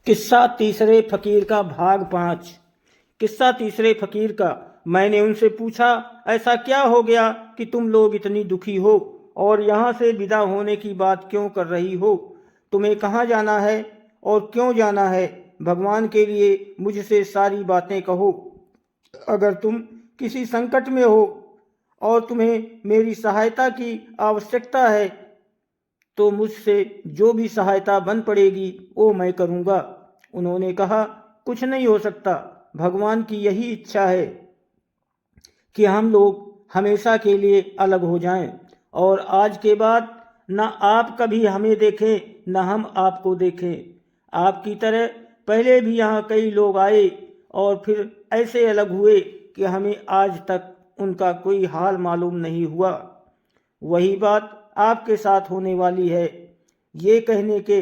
किस्सा तीसरे फकीर का भाग 5। किस्सा तीसरे फकीर का। मैंने उनसे पूछा, ऐसा क्या हो गया कि तुम लोग इतनी दुखी हो और यहाँ से विदा होने की बात क्यों कर रही हो? तुम्हें कहाँ जाना है और क्यों जाना है? भगवान के लिए मुझसे सारी बातें कहो। अगर तुम किसी संकट में हो और तुम्हें मेरी सहायता की आवश्यकता है तो मुझसे जो भी सहायता बन पड़ेगी वो मैं करूँगा। उन्होंने कहा, कुछ नहीं हो सकता। भगवान की यही इच्छा है कि हम लोग हमेशा के लिए अलग हो जाएं और आज के बाद न आप कभी हमें देखें न हम आपको देखें। आपकी तरह पहले भी यहाँ कई लोग आए और फिर ऐसे अलग हुए कि हमें आज तक उनका कोई हाल मालूम नहीं हुआ। वही बात आपके साथ होने वाली है। ये कहने के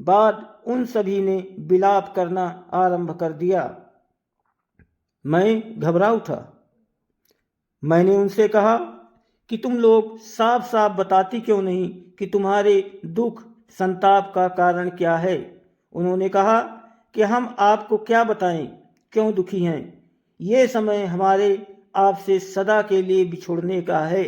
बाद उन सभी ने विलाप करना आरंभ कर दिया। मैं घबरा उठा। मैंने उनसे कहा कि तुम लोग साफ साफ बताती क्यों नहीं कि तुम्हारे दुख संताप का कारण क्या है? उन्होंने कहा कि हम आपको क्या बताएं, क्यों दुखी हैं। ये समय हमारे आपसे सदा के लिए बिछुड़ने का है।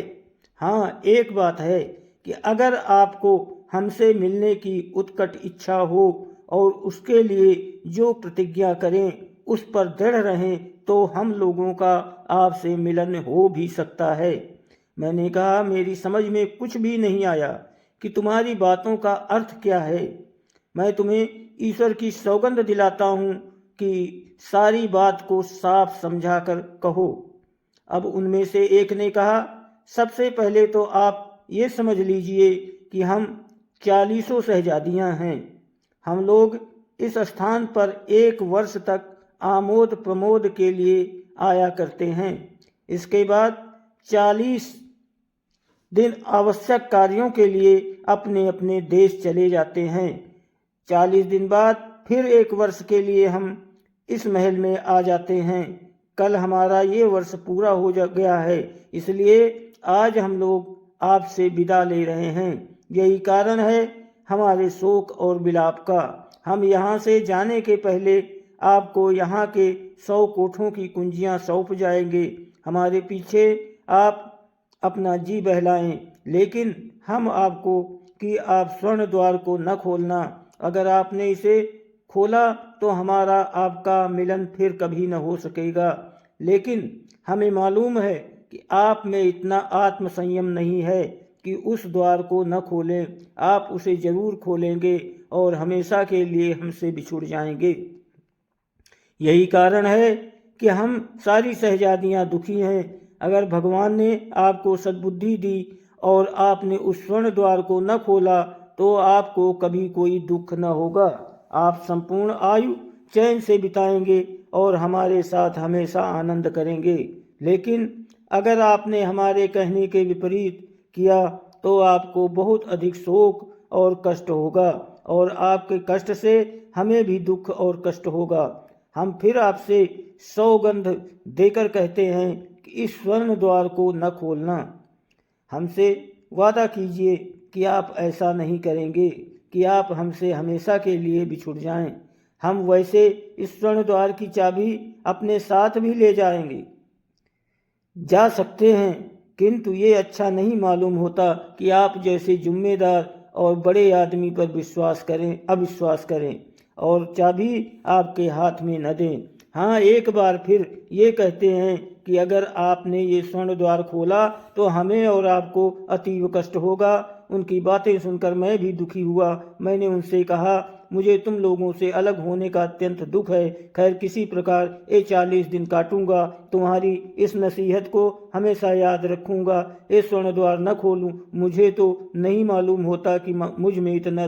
हाँ, एक बात है कि अगर आपको हमसे मिलने की उत्कट इच्छा हो और उसके लिए जो प्रतिज्ञा करें उस पर दृढ़ रहें तो हम लोगों का आपसे मिलन हो भी सकता है। मैंने कहा, मेरी समझ में कुछ भी नहीं आया कि तुम्हारी बातों का अर्थ क्या है। मैं तुम्हें ईश्वर की सौगंध दिलाता हूँ कि सारी बात को साफ समझा कर कहो। अब उनमें से एक ने कहा, सबसे पहले तो आप ये समझ लीजिए कि हम 40 शहजादियाँ हैं। हम लोग इस स्थान पर 1 वर्ष तक आमोद प्रमोद के लिए आया करते हैं। इसके बाद 40 दिन आवश्यक कार्यों के लिए अपने अपने देश चले जाते हैं। 40 दिन बाद फिर 1 वर्ष के लिए हम इस महल में आ जाते हैं। कल हमारा ये वर्ष पूरा हो गया है, इसलिए आज हम लोग आपसे विदा ले रहे हैं। यही कारण है हमारे शोक और विलाप का। हम यहाँ से जाने के पहले आपको यहाँ के 100 कोठों की कुंजियाँ सौंप जाएंगे। हमारे पीछे आप अपना जी बहलाएं, लेकिन हम आपको कि आप स्वर्ण द्वार को न खोलना। अगर आपने इसे खोला तो हमारा आपका मिलन फिर कभी न हो सकेगा। लेकिन हमें मालूम है कि आप में इतना आत्मसंयम नहीं है कि उस द्वार को न खोलें। आप उसे जरूर खोलेंगे और हमेशा के लिए हमसे बिछुड़ जाएंगे। यही कारण है कि हम सारी शहजादियाँ दुखी हैं। अगर भगवान ने आपको सद्बुद्धि दी और आपने उस स्वर्ण द्वार को न खोला तो आपको कभी कोई दुख न होगा। आप संपूर्ण आयु चैन से बिताएंगे और हमारे साथ हमेशा आनंद करेंगे। लेकिन अगर आपने हमारे कहने के विपरीत किया तो आपको बहुत अधिक शोक और कष्ट होगा और आपके कष्ट से हमें भी दुख और कष्ट होगा। हम फिर आपसे सौगंध देकर कहते हैं कि इस स्वर्ण द्वार को न खोलना। हमसे वादा कीजिए कि आप ऐसा नहीं करेंगे, कि आप हमसे हमेशा के लिए बिछुड़ जाएं। हम वैसे इस स्वर्ण द्वार की चाबी अपने साथ भी ले जाएंगे, जा सकते हैं, किंतु ये अच्छा नहीं मालूम होता कि आप जैसे जिम्मेदार और बड़े आदमी पर अविश्वास करें और चाबी आपके हाथ में न दें। हाँ, एक बार फिर ये कहते हैं कि अगर आपने ये स्वर्ण द्वार खोला तो हमें और आपको अतीव कष्ट होगा। उनकी बातें सुनकर मैं भी दुखी हुआ। मैंने उनसे कहा, मुझे तुम लोगों से अलग होने का अत्यंत दुख है। खैर, किसी प्रकार ये 40 दिन काटूंगा। तुम्हारी इस नसीहत को हमेशा याद रखूंगा। ये स्वर्ण द्वार न खोलूं। मुझे तो नहीं मालूम होता कि मुझ में इतना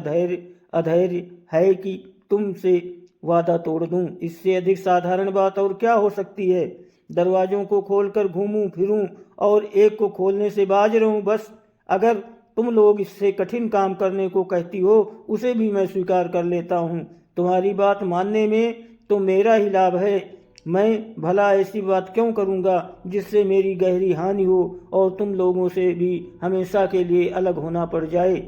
अधैर्य है कि तुमसे वादा तोड़ दूं। इससे अधिक साधारण बात और क्या हो सकती है? दरवाजों को खोलकर घूमूं फिरूं और एक को खोलने से बाज रहूं, बस। अगर तुम लोग इससे कठिन काम करने को कहती हो उसे भी मैं स्वीकार कर लेता हूँ। तुम्हारी बात मानने में तो मेरा ही लाभ है। मैं भला ऐसी बात क्यों करूँगा जिससे मेरी गहरी हानि हो और तुम लोगों से भी हमेशा के लिए अलग होना पड़ जाए।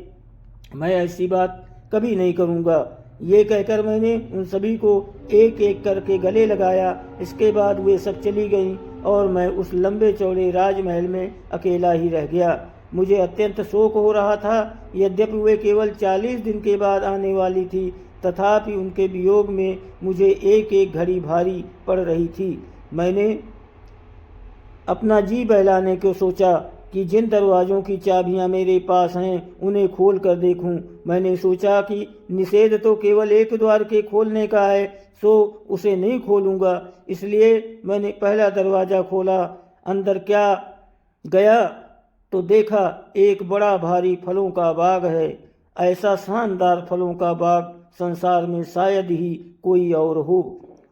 मैं ऐसी बात कभी नहीं करूँगा। ये कहकर मैंने उन सभी को एक एक करके गले लगाया। इसके बाद वे सब चली गईं और मैं उस लंबे चौड़े राजमहल में अकेला ही रह गया। मुझे अत्यंत शोक हो रहा था। यद्यपि वे केवल 40 दिन के बाद आने वाली थी, तथापि उनके वियोग में मुझे एक एक घड़ी भारी पड़ रही थी। मैंने अपना जी बहलाने को सोचा कि जिन दरवाज़ों की चाबियां मेरे पास हैं उन्हें खोल कर देखूं। मैंने सोचा कि निषेध तो केवल एक द्वार के खोलने का है, सो उसे नहीं खोलूंगा। इसलिए मैंने पहला दरवाज़ा खोला। अंदर क्या गया तो देखा एक बड़ा भारी फलों का बाग है। ऐसा शानदार फलों का बाग संसार में शायद ही कोई और हो।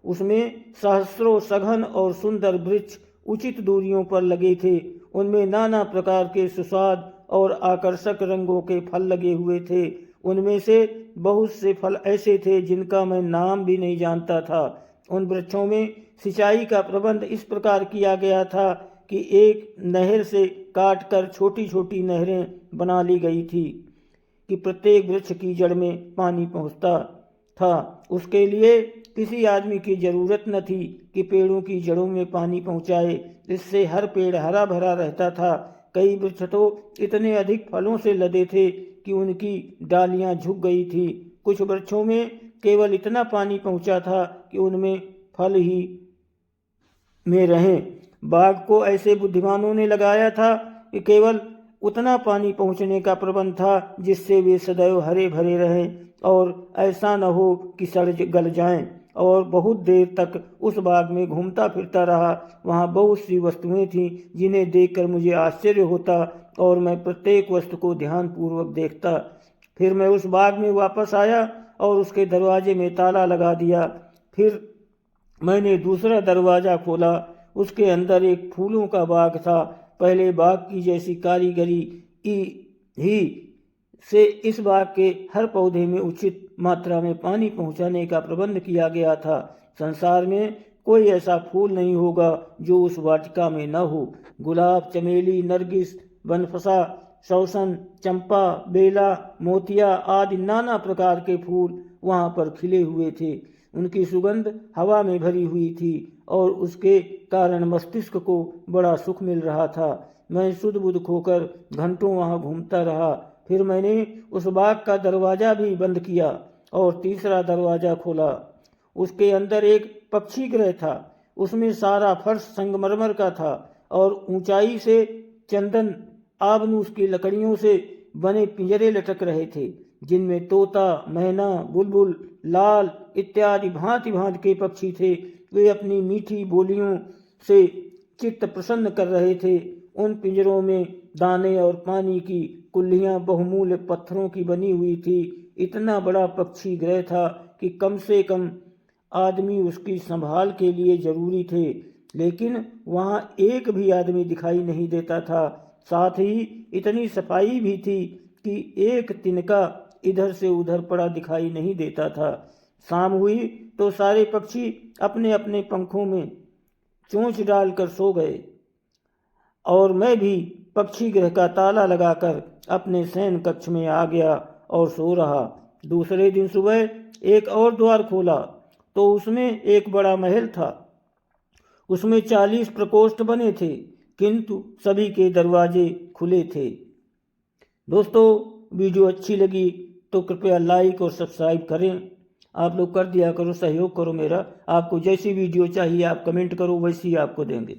उसमें सहस्रों सघन और सुंदर वृक्ष उचित दूरियों पर लगे थे। उनमें नाना प्रकार के सुस्वाद और आकर्षक रंगों के फल लगे हुए थे। उनमें से बहुत से फल ऐसे थे जिनका मैं नाम भी नहीं जानता था। उन वृक्षों में सिंचाई का प्रबंध इस प्रकार किया गया था कि एक नहर से काटकर छोटी छोटी नहरें बना ली गई थी कि प्रत्येक वृक्ष की जड़ में पानी पहुंचता था। उसके लिए किसी आदमी की जरूरत न थी कि पेड़ों की जड़ों में पानी पहुंचाए। इससे हर पेड़ हरा भरा रहता था। कई वृक्ष तो इतने अधिक फलों से लदे थे कि उनकी डालियां झुक गई थी। कुछ वृक्षों में केवल इतना पानी पहुंचा था कि उनमें फल ही में रहें। बाग को ऐसे बुद्धिमानों ने लगाया था कि केवल उतना पानी पहुंचने का प्रबंध था जिससे वे सदैव हरे भरे रहें और ऐसा न हो कि सड़ गल जाएं। और बहुत देर तक उस बाग में घूमता फिरता रहा। वहाँ बहुत सी वस्तुएं थीं जिन्हें देखकर मुझे आश्चर्य होता और मैं प्रत्येक वस्तु को ध्यानपूर्वक देखता। फिर मैं उस बाग में वापस आया और उसके दरवाजे में ताला लगा दिया। फिर मैंने दूसरा दरवाज़ा खोला। उसके अंदर एक फूलों का बाग था। पहले बाग की जैसी कारीगरी ही से इस बाग के हर पौधे में उचित मात्रा में पानी पहुंचाने का प्रबंध किया गया था। संसार में कोई ऐसा फूल नहीं होगा जो उस वाटिका में न हो। गुलाब, चमेली, नरगिस, बनफसा, शौसन, चंपा, बेला, मोतिया आदि नाना प्रकार के फूल वहाँ पर खिले हुए थे। उनकी सुगंध हवा में भरी हुई थी और उसके कारण मस्तिष्क को बड़ा सुख मिल रहा था। मैं सुध बुध खोकर घंटों वहाँ घूमता रहा। फिर मैंने उस बाग का दरवाज़ा भी बंद किया और तीसरा दरवाज़ा खोला। उसके अंदर एक पक्षी गृह था। उसमें सारा फर्श संगमरमर का था और ऊंचाई से चंदन आबनूस की लकड़ियों से बने पिंजरे लटक रहे थे जिनमें तोता, मैना, बुलबुल, लाल इत्यादि भांति भांति के पक्षी थे। वे अपनी मीठी बोलियों से चित्त प्रसन्न कर रहे थे। उन पिंजरों में दाने और पानी की कुल्लियां बहुमूल्य पत्थरों की बनी हुई थी। इतना बड़ा पक्षी गृह था कि कम से कम आदमी उसकी संभाल के लिए जरूरी थे, लेकिन वहाँ एक भी आदमी दिखाई नहीं देता था। साथ ही इतनी सफाई भी थी कि एक तिनका इधर से उधर पड़ा दिखाई नहीं देता था। शाम हुई तो सारे पक्षी अपने अपने पंखों में चोंच डालकर सो गए और मैं भी पक्षी गृह का ताला लगाकर अपने शयन कक्ष में आ गया और सो रहा। दूसरे दिन सुबह एक और द्वार खोला तो उसमें एक बड़ा महल था। उसमें 40 प्रकोष्ठ बने थे, किंतु सभी के दरवाजे खुले थे। दोस्तों, वीडियो अच्छी लगी तो कृपया लाइक और सब्सक्राइब करें। आप लोग कर दिया करो, सहयोग करो मेरा। आपको जैसी वीडियो चाहिए आप कमेंट करो, वैसी आपको देंगे।